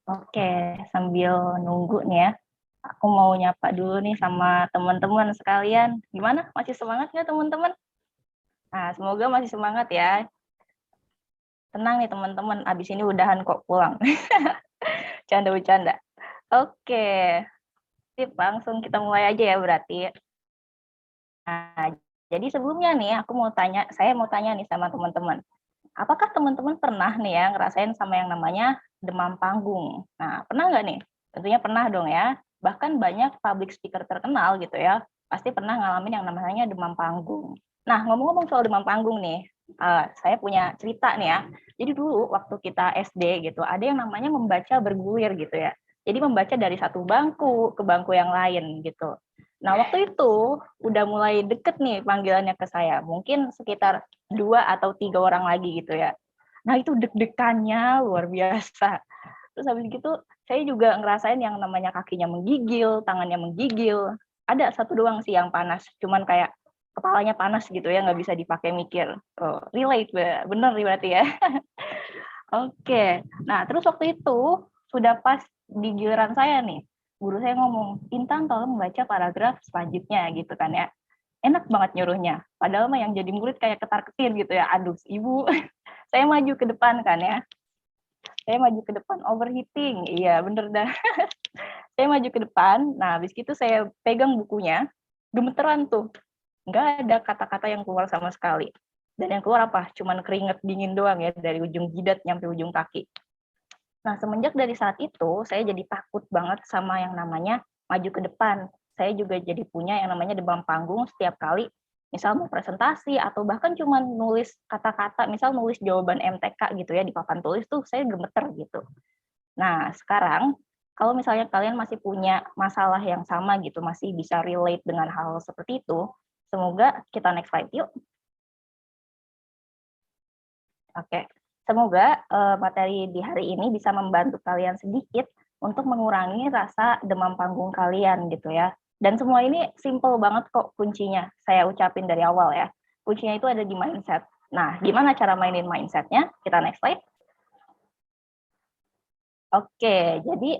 Oke, sambil nunggu nih ya, aku mau nyapa dulu nih sama teman-teman sekalian. Gimana? Masih semangat nggak teman-teman? Nah, semoga masih semangat ya. Tenang nih teman-teman, abis ini udahan kok pulang. Canda-bercanda. Oke, sip, langsung kita mulai aja ya berarti. Nah, jadi sebelumnya nih, saya mau tanya nih sama teman-teman. Apakah teman-teman pernah nih ya ngerasain sama yang namanya demam panggung? Nah, pernah nggak nih? Tentunya pernah dong ya. Bahkan banyak public speaker terkenal gitu ya, pasti pernah ngalamin yang namanya demam panggung. Nah, ngomong-ngomong soal demam panggung nih, saya punya cerita nih ya. Jadi dulu waktu kita SD gitu, ada yang namanya membaca bergulir gitu ya. Jadi membaca dari satu bangku ke bangku yang lain gitu. Nah, waktu itu udah mulai deket nih panggilannya ke saya. Mungkin sekitar 2 atau 3 orang lagi gitu ya. Nah, itu deg-degannya luar biasa. Terus habis gitu, saya juga ngerasain yang namanya kakinya menggigil, tangannya menggigil. Ada satu doang sih yang panas, cuman kayak kepalanya panas gitu ya, nggak bisa dipakai mikir. Oh, relate, bener berarti ya. Oke, nah terus waktu itu sudah pas di giliran saya nih, guru saya ngomong, Intan tolong membaca paragraf selanjutnya gitu kan ya. Enak banget nyuruhnya, padahal mah yang jadi murid kayak ketar-ketir gitu ya, aduh ibu, saya maju ke depan kan ya, saya maju ke depan, overheating, iya bener dah. Saya maju ke depan, nah habis itu saya pegang bukunya, gemeteran tuh, nggak ada kata-kata yang keluar sama sekali. Dan yang keluar apa? Cuman keringet dingin doang ya, dari ujung jidat nyampe ujung kaki. Nah, semenjak dari saat itu, saya jadi takut banget sama yang namanya maju ke depan. Saya juga jadi punya yang namanya demam panggung setiap kali, misal mau presentasi, atau bahkan cuma nulis kata-kata, misal nulis jawaban MTK gitu ya, di papan tulis tuh saya gemeter gitu. Nah, sekarang, kalau misalnya kalian masih punya masalah yang sama gitu, masih bisa relate dengan hal seperti itu, semoga kita next slide yuk. Oke, semoga materi di hari ini bisa membantu kalian sedikit untuk mengurangi rasa demam panggung kalian gitu ya. Dan semua ini simple banget kok kuncinya. Saya ucapin dari awal ya. Kuncinya itu ada di mindset. Nah, gimana cara mainin mindsetnya? Kita next slide. Oke, jadi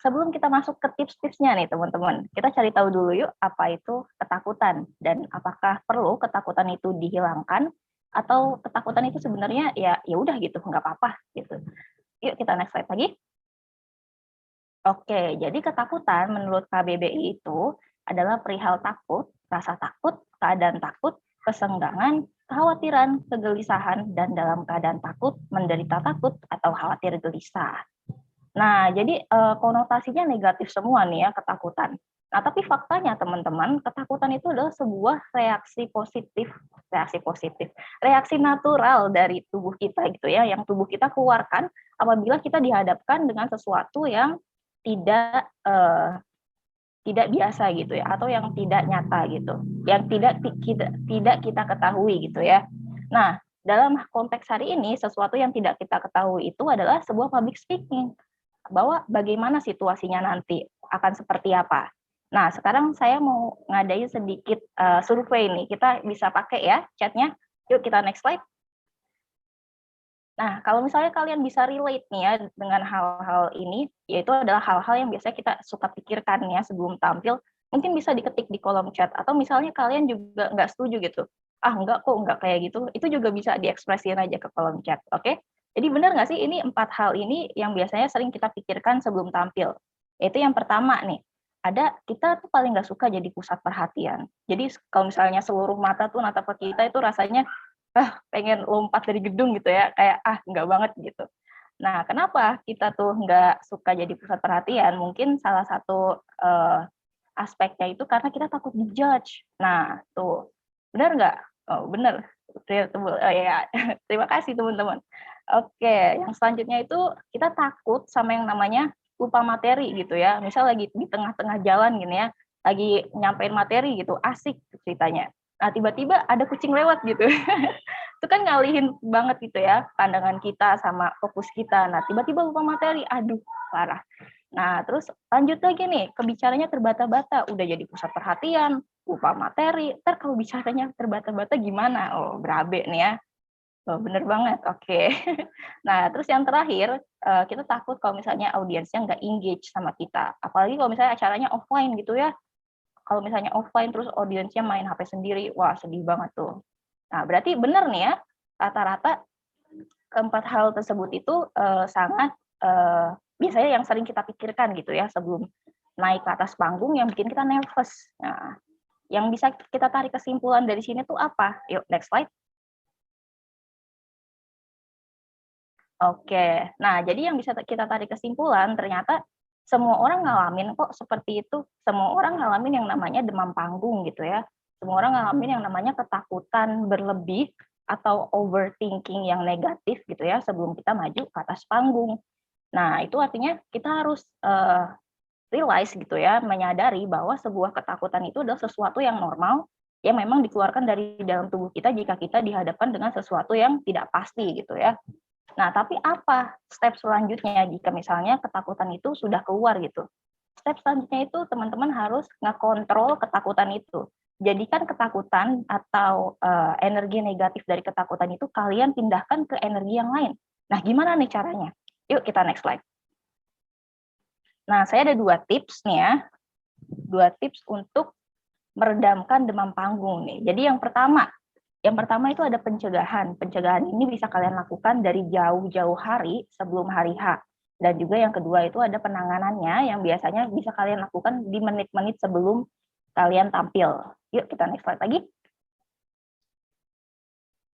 sebelum kita masuk ke tips-tipsnya nih teman-teman, kita cari tahu dulu yuk apa itu ketakutan dan apakah perlu ketakutan itu dihilangkan atau ketakutan itu sebenarnya ya udah gitu nggak apa-apa gitu. Yuk kita next slide lagi. Oke, jadi ketakutan menurut KBBI itu adalah perihal takut, rasa takut, keadaan takut, kesenggangan, kekhawatiran, kegelisahan, dan dalam keadaan takut, menderita takut, atau khawatir gelisah. Nah, jadi konotasinya negatif semua nih ya, ketakutan. Nah, tapi faktanya teman-teman, ketakutan itu adalah sebuah reaksi natural dari tubuh kita gitu ya, yang tubuh kita keluarkan apabila kita dihadapkan dengan sesuatu yang tidak tidak biasa gitu ya, atau yang tidak nyata gitu, yang tidak kita ketahui gitu ya. Nah, dalam konteks hari ini, sesuatu yang tidak kita ketahui itu adalah sebuah public speaking, bahwa bagaimana situasinya nanti akan seperti apa. Nah, sekarang saya mau ngadain sedikit survei nih. Kita bisa pakai ya chatnya. Yuk kita next slide. Nah, kalau misalnya kalian bisa relate nih ya dengan hal-hal ini, yaitu adalah hal-hal yang biasanya kita suka pikirkan ya sebelum tampil, mungkin bisa diketik di kolom chat. Atau misalnya kalian juga nggak setuju gitu, ah enggak kok, enggak kayak gitu, itu juga bisa diekspresiin aja ke kolom chat, oke? Jadi benar nggak sih ini 4 hal ini yang biasanya sering kita pikirkan sebelum tampil? Yaitu yang pertama nih, kita tuh paling nggak suka jadi pusat perhatian. Jadi kalau misalnya seluruh mata tuh natap ke kita itu rasanya pengen lompat dari gedung gitu ya, kayak nggak banget gitu. Nah, kenapa kita tuh nggak suka jadi pusat perhatian? Mungkin salah satu aspeknya itu karena kita takut dijudge. Nah, tuh benar nggak? Oh, benar. Ya, terima kasih teman-teman. Oke, yang selanjutnya itu kita takut sama yang namanya lupa materi gitu ya. Misal lagi di tengah-tengah jalan gini ya, lagi nyampein materi gitu, asik ceritanya. Nah, tiba-tiba ada kucing lewat gitu. Itu kan ngalihin banget gitu ya pandangan kita sama fokus kita. Nah, tiba-tiba lupa materi, aduh parah. Nah, terus lanjut lagi nih, kebicaranya terbata-bata, udah jadi pusat perhatian, lupa materi, ntar kalau bicaranya terbata-bata gimana? Oh, berabe nih ya. Oh, bener banget, oke. Nah, terus yang terakhir, kita takut kalau misalnya audiensnya nggak engage sama kita. Apalagi kalau misalnya acaranya offline gitu ya. Kalau misalnya offline terus audiensnya main HP sendiri, wah sedih banget tuh. Nah, berarti bener nih ya, rata-rata keempat hal tersebut itu, sangat, biasanya yang sering kita pikirkan gitu ya sebelum naik ke atas panggung yang bikin kita nervous. Nah, yang bisa kita tarik kesimpulan dari sini tuh apa? Yuk next slide. Oke. Nah, jadi yang bisa kita tarik kesimpulan ternyata semua orang ngalamin kok seperti itu. Semua orang ngalamin yang namanya demam panggung gitu ya. Semua orang ngalamin yang namanya ketakutan berlebih atau overthinking yang negatif gitu ya sebelum kita maju ke atas panggung. Nah, itu artinya kita harus realize gitu ya, menyadari bahwa sebuah ketakutan itu adalah sesuatu yang normal yang memang dikeluarkan dari dalam tubuh kita jika kita dihadapkan dengan sesuatu yang tidak pasti gitu ya. Nah, tapi apa step selanjutnya jika misalnya ketakutan itu sudah keluar gitu? Step selanjutnya itu teman-teman harus ngekontrol ketakutan itu. Jadikan ketakutan atau energi negatif dari ketakutan itu kalian pindahkan ke energi yang lain. Nah, gimana nih caranya? Yuk kita next slide. Nah, saya ada 2 tips nih ya. 2 tips untuk meredamkan demam panggung nih. Jadi yang pertama itu ada pencegahan. Pencegahan ini bisa kalian lakukan dari jauh-jauh hari sebelum hari H. Dan juga yang kedua itu ada penanganannya yang biasanya bisa kalian lakukan di menit-menit sebelum kalian tampil. Yuk kita next slide lagi.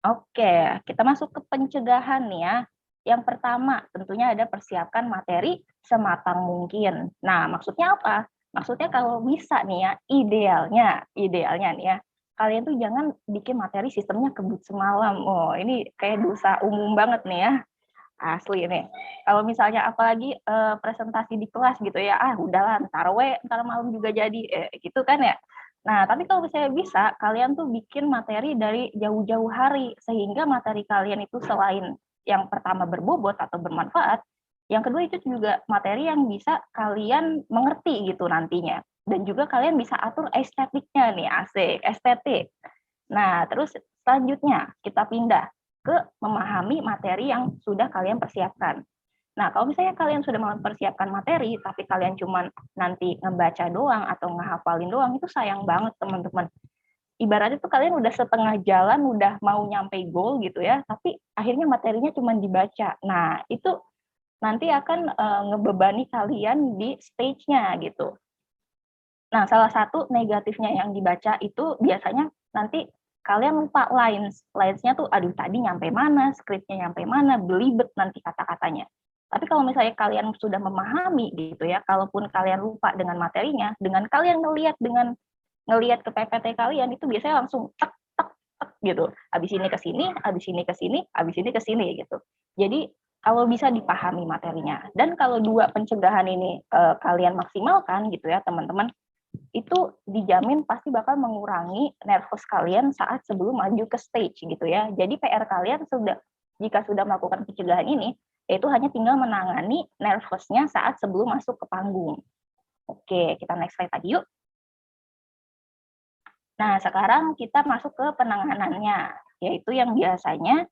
Oke, kita masuk ke pencegahan nih ya. Yang pertama, tentunya ada persiapkan materi sematang mungkin. Nah, maksudnya apa? Maksudnya kalau bisa nih ya, idealnya nih ya, kalian tuh jangan bikin materi sistemnya kebut semalam. Oh, ini kayak dosa umum banget nih ya. Asli nih. Kalau misalnya apalagi presentasi di kelas gitu ya, udahlah ntar ntar malam juga jadi, gitu kan ya. Nah, tapi kalau misalnya bisa, kalian tuh bikin materi dari jauh-jauh hari, sehingga materi kalian itu selain yang pertama berbobot atau bermanfaat, yang kedua itu juga materi yang bisa kalian mengerti gitu nantinya. Dan juga kalian bisa atur estetiknya nih, asik, estetik. Nah, terus selanjutnya kita pindah ke memahami materi yang sudah kalian persiapkan. Nah, kalau misalnya kalian sudah mempersiapkan materi, tapi kalian cuma nanti ngebaca doang atau ngehafalin doang, itu sayang banget teman-teman. Ibaratnya tuh kalian udah setengah jalan, udah mau nyampe goal gitu ya, tapi akhirnya materinya cuma dibaca. Nah, itu nanti akan ngebebani kalian di stage-nya gitu. Nah, salah satu negatifnya yang dibaca itu biasanya nanti kalian lupa lines. Lines-nya tuh, aduh tadi nyampe mana, skripnya nyampe mana, belibet nanti kata-katanya. Tapi kalau misalnya kalian sudah memahami gitu ya, kalaupun kalian lupa dengan materinya, dengan kalian ngelihat ke PPT kalian itu biasanya langsung tek tek tek gitu. Habis ini ke sini, habis ini ke sini, habis ini ke sini gitu. Jadi kalau bisa dipahami materinya. Dan kalau 2 pencegahan ini kalian maksimalkan gitu ya, teman-teman, itu dijamin pasti bakal mengurangi nervous kalian saat sebelum maju ke stage gitu ya. Jadi PR kalian jika sudah melakukan pencegahan ini, yaitu hanya tinggal menangani nervousnya saat sebelum masuk ke panggung. Oke, kita next slide lagi yuk. Nah, sekarang kita masuk ke penanganannya, yaitu yang biasanya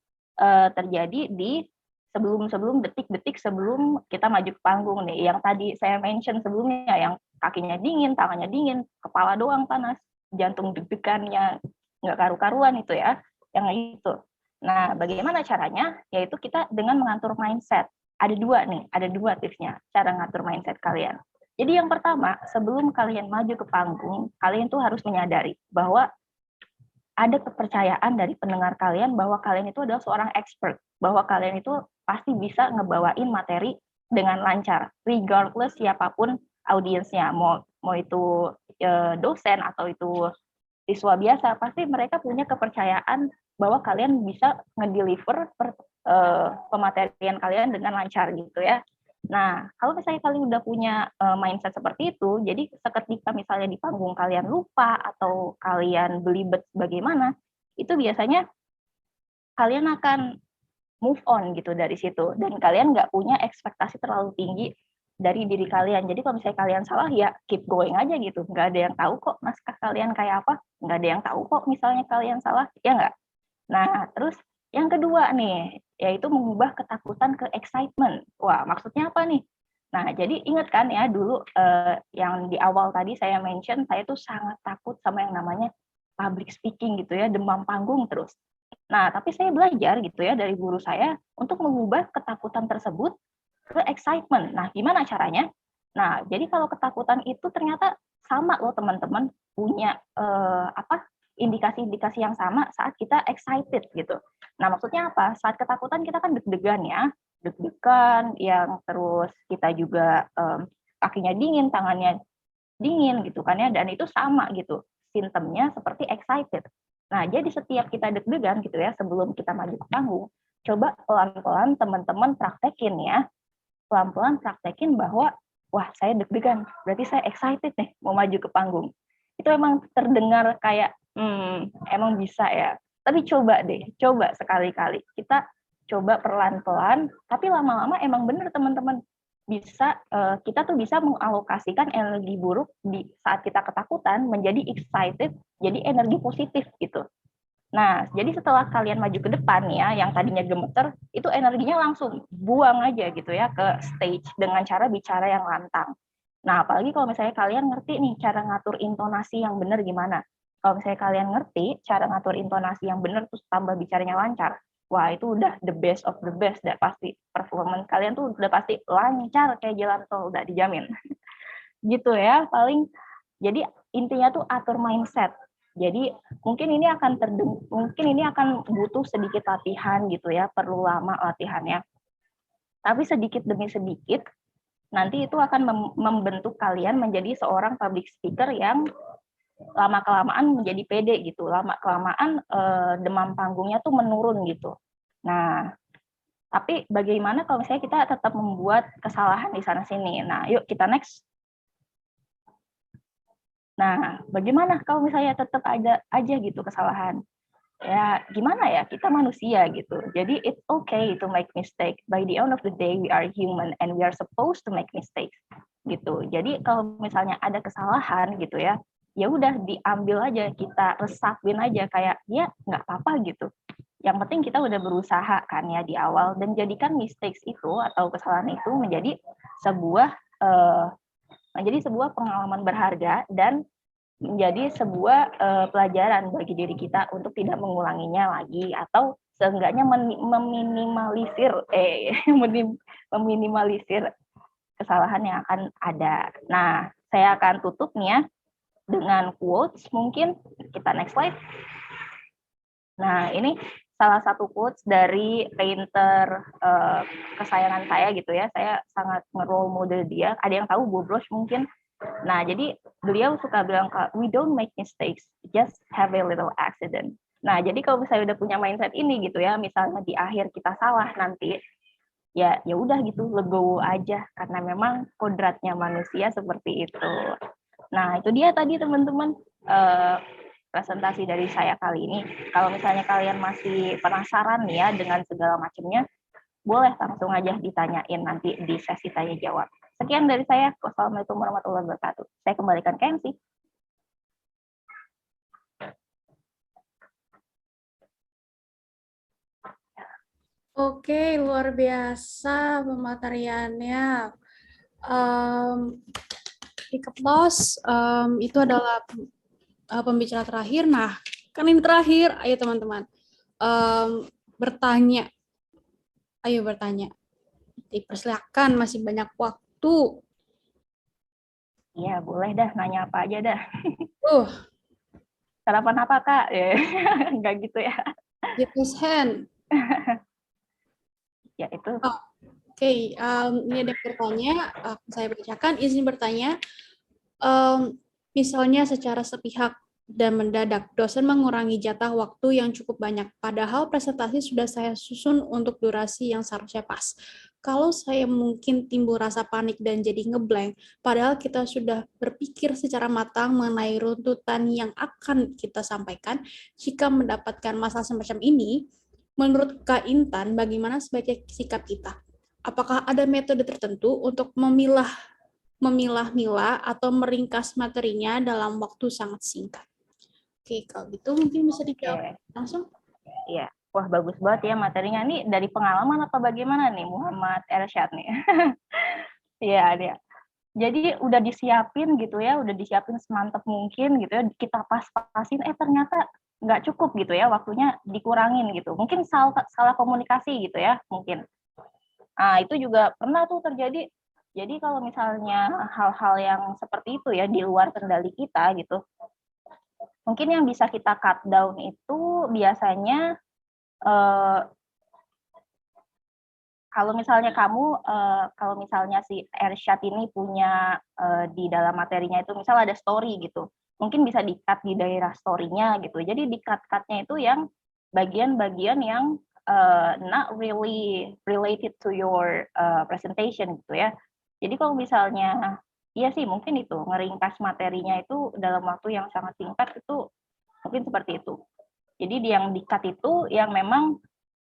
terjadi di sebelum detik-detik sebelum kita maju ke panggung nih. Yang tadi saya mention sebelumnya, yang kakinya dingin, tangannya dingin, kepala doang panas, jantung deg-degannya nggak karu-karuan itu ya, yang itu. Nah, bagaimana caranya? Yaitu kita dengan mengatur mindset. Ada dua tipsnya cara ngatur mindset kalian. Jadi yang pertama, sebelum kalian maju ke panggung, kalian tuh harus menyadari bahwa ada kepercayaan dari pendengar kalian bahwa kalian itu adalah seorang expert, bahwa kalian itu pasti bisa ngebawain materi dengan lancar, regardless siapapun audiensnya, mau itu dosen atau itu siswa biasa, pasti mereka punya kepercayaan bahwa kalian bisa ngedeliver pematerian kalian dengan lancar gitu ya. Nah, kalau misalnya kalian udah punya mindset seperti itu, jadi seketika misalnya di panggung kalian lupa atau kalian belibet bagaimana, itu biasanya kalian akan move on gitu dari situ dan kalian nggak punya ekspektasi terlalu tinggi dari diri kalian. Jadi kalau misalnya kalian salah ya keep going aja gitu. Nggak ada yang tahu kok naskah kalian kayak apa. Nggak ada yang tahu kok misalnya kalian salah, ya nggak? Nah, terus Yang kedua nih, yaitu mengubah ketakutan ke excitement. Wah, maksudnya apa nih? Nah, jadi ingat kan ya dulu yang di awal tadi saya mention, saya tuh sangat takut sama yang namanya public speaking gitu ya, demam panggung terus. Nah, tapi saya belajar gitu ya dari guru saya untuk mengubah ketakutan tersebut ke excitement. Nah, gimana caranya? Nah, jadi kalau ketakutan itu ternyata sama loh teman-teman, punya indikasi-indikasi yang sama saat kita excited gitu. Nah, maksudnya apa? Saat ketakutan kita kan deg-degan ya, deg-degan yang terus kita juga kakinya dingin, tangannya dingin gitu kan ya, dan itu sama gitu simptomnya seperti excited. Nah, jadi setiap kita deg-degan gitu ya sebelum kita maju ke panggung, coba pelan-pelan teman-teman praktekin ya, pelan-pelan praktekin bahwa wah saya deg-degan, berarti saya excited nih mau maju ke panggung. Itu emang terdengar kayak emang bisa ya. Tapi coba deh, coba sekali-kali. Kita coba pelan-pelan, tapi lama-lama emang bener teman-teman bisa kita tuh bisa mengalokasikan energi buruk di saat kita ketakutan menjadi excited, jadi energi positif gitu. Nah, jadi setelah kalian maju ke depan ya, yang tadinya gemeter, itu energinya langsung buang aja gitu ya ke stage dengan cara bicara yang lantang. Nah, apalagi kalau misalnya kalian ngerti nih cara ngatur intonasi yang benar gimana. Kalau misalnya kalian ngerti cara ngatur intonasi yang benar terus tambah bicaranya lancar, wah itu udah the best of the best, udah pasti performance kalian tuh udah pasti lancar kayak jalan tol, udah dijamin. Gitu ya, paling jadi intinya tuh atur mindset. Jadi mungkin ini akan butuh sedikit latihan gitu ya, perlu lama latihannya. Tapi sedikit demi sedikit nanti itu akan membentuk kalian menjadi seorang public speaker yang lama kelamaan menjadi pede gitu, lama kelamaan demam panggungnya tuh menurun gitu. Nah, tapi bagaimana kalau misalnya kita tetap membuat kesalahan di sana sini? Nah, yuk kita next. Nah, bagaimana kalau misalnya tetap ada aja gitu kesalahan? Ya, gimana ya? Kita manusia gitu. Jadi it's okay to make mistake. By the end of the day, we are human and we are supposed to make mistakes. Gitu. Jadi kalau misalnya ada kesalahan gitu ya, ya udah diambil aja, kita resapin aja kayak ya nggak apa-apa gitu. Yang penting kita udah berusaha kan ya di awal dan jadikan mistakes itu atau kesalahan itu sebuah menjadi sebuah pengalaman berharga dan menjadi sebuah pelajaran bagi diri kita untuk tidak mengulanginya lagi atau seenggaknya meminimalisir kesalahan yang akan ada. Nah, saya akan tutup nih ya dengan quotes mungkin. Kita next slide. Nah, ini salah satu quotes dari painter kesayangan saya gitu ya. Saya sangat nge-role model dia. Ada yang tahu Bob Ross mungkin? Nah, jadi beliau suka bilang, we don't make mistakes, just have a little accident. Nah, jadi kalau misalnya udah punya mindset ini gitu ya, misalnya di akhir kita salah nanti, ya udah gitu, legowo aja karena memang kodratnya manusia seperti itu. Nah, itu dia tadi teman-teman presentasi dari saya kali ini. Kalau misalnya kalian masih penasaran nih ya dengan segala macamnya, boleh langsung aja ditanyain nanti di sesi tanya jawab. Sekian dari saya. Wassalamualaikum warahmatullahi wabarakatuh. Saya kembalikan ke MC. Oke, luar biasa pemateriannya. Ikeplos, itu adalah pembicara terakhir. Nah, kan ini terakhir. Ayo teman-teman, bertanya. Ayo bertanya. Dipersilakan, masih banyak waktu. Iya, boleh dah. Nanya apa aja dah. Uh, Sarapan apa, Kak? Enggak gitu ya. raise hand. Ya, itu. Oke, ini ada bertanya. Saya bacakan, izin bertanya. Misalnya secara sepihak dan mendadak, dosen mengurangi jatah waktu yang cukup banyak, padahal presentasi sudah saya susun untuk durasi yang seharusnya pas. Kalau saya mungkin timbul rasa panik dan jadi ngeblank, padahal kita sudah berpikir secara matang mengenai runtutan yang akan kita sampaikan, jika mendapatkan masalah semacam ini, menurut Kak Intan, bagaimana sebaiknya sikap kita? Apakah ada metode tertentu untuk memilah-milah atau meringkas materinya dalam waktu sangat singkat? Oke, kalau gitu mungkin bisa dijawab langsung. Iya. Wah, bagus banget ya materinya. Nih dari pengalaman apa bagaimana nih Muhammad Ersyad nih? Iya, dia. Jadi udah disiapin gitu ya, udah disiapin semantap mungkin gitu ya, kita pas-pasin, ternyata nggak cukup gitu ya, waktunya dikurangin gitu. Mungkin salah komunikasi gitu ya, mungkin. Nah, itu juga pernah tuh terjadi. Jadi kalau misalnya hal-hal yang seperti itu ya, di luar kendali kita gitu, mungkin yang bisa kita cut down itu biasanya kalau misalnya kamu, kalau misalnya si Ersyad ini punya di dalam materinya itu misal ada story gitu, mungkin bisa di-cut di daerah story-nya gitu. Jadi di cut-cut-nya itu yang bagian-bagian yang not really related to your presentation gitu ya. Jadi kalau misalnya iya sih mungkin itu, ngeringkas materinya itu dalam waktu yang sangat singkat itu mungkin seperti itu. Jadi yang di-cut itu yang memang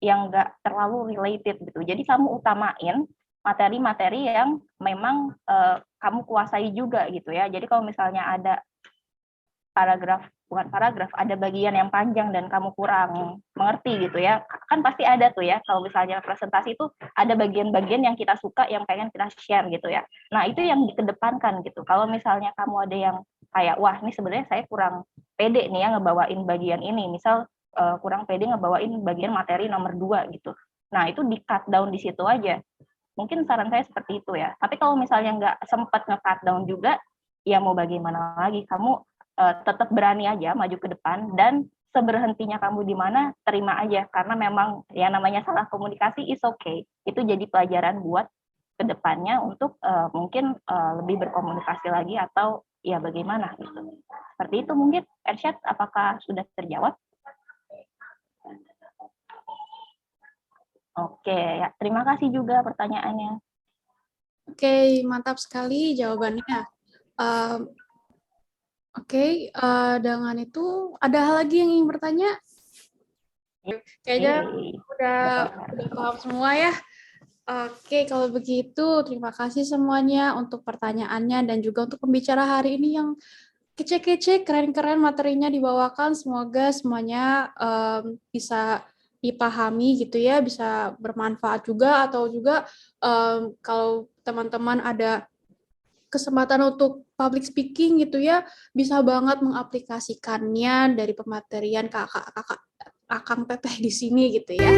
yang nggak terlalu related gitu. Jadi kamu utamain materi-materi yang memang kamu kuasai juga gitu ya. Jadi kalau misalnya ada bukan paragraf, ada bagian yang panjang dan kamu kurang mengerti gitu ya, kan pasti ada tuh ya, kalau misalnya presentasi itu ada bagian-bagian yang kita suka, yang pengen kita share gitu ya. Nah, itu yang dikedepankan gitu. Kalau misalnya kamu ada yang kayak, wah ini sebenarnya saya kurang pede nih ya ngebawain bagian ini, misal kurang pede ngebawain bagian materi nomor 2 gitu. Nah, itu di cut down di situ aja. Mungkin saran saya seperti itu ya. Tapi kalau misalnya nggak sempat nge-cut down juga, ya mau bagaimana lagi, kamu tetap berani aja maju ke depan, dan seberhentinya kamu di mana terima aja, karena memang ya namanya salah komunikasi is okay, itu jadi pelajaran buat kedepannya untuk mungkin lebih berkomunikasi lagi atau ya bagaimana gitu. Seperti itu mungkin. Ersyad, apakah sudah terjawab? Oke, ya terima kasih juga pertanyaannya. Oke, mantap sekali jawabannya. Oke, dengan itu ada hal lagi yang ingin bertanya? Kayaknya udah paham semua ya. Oke, kalau begitu terima kasih semuanya untuk pertanyaannya dan juga untuk pembicara hari ini yang kece-kece, keren-keren materinya dibawakan. Semoga semuanya bisa dipahami gitu ya, bisa bermanfaat juga, atau juga kalau teman-teman ada kesempatan untuk public speaking gitu ya, bisa banget mengaplikasikannya dari pematerian kakak-kakak Akang Teteh di sini gitu ya.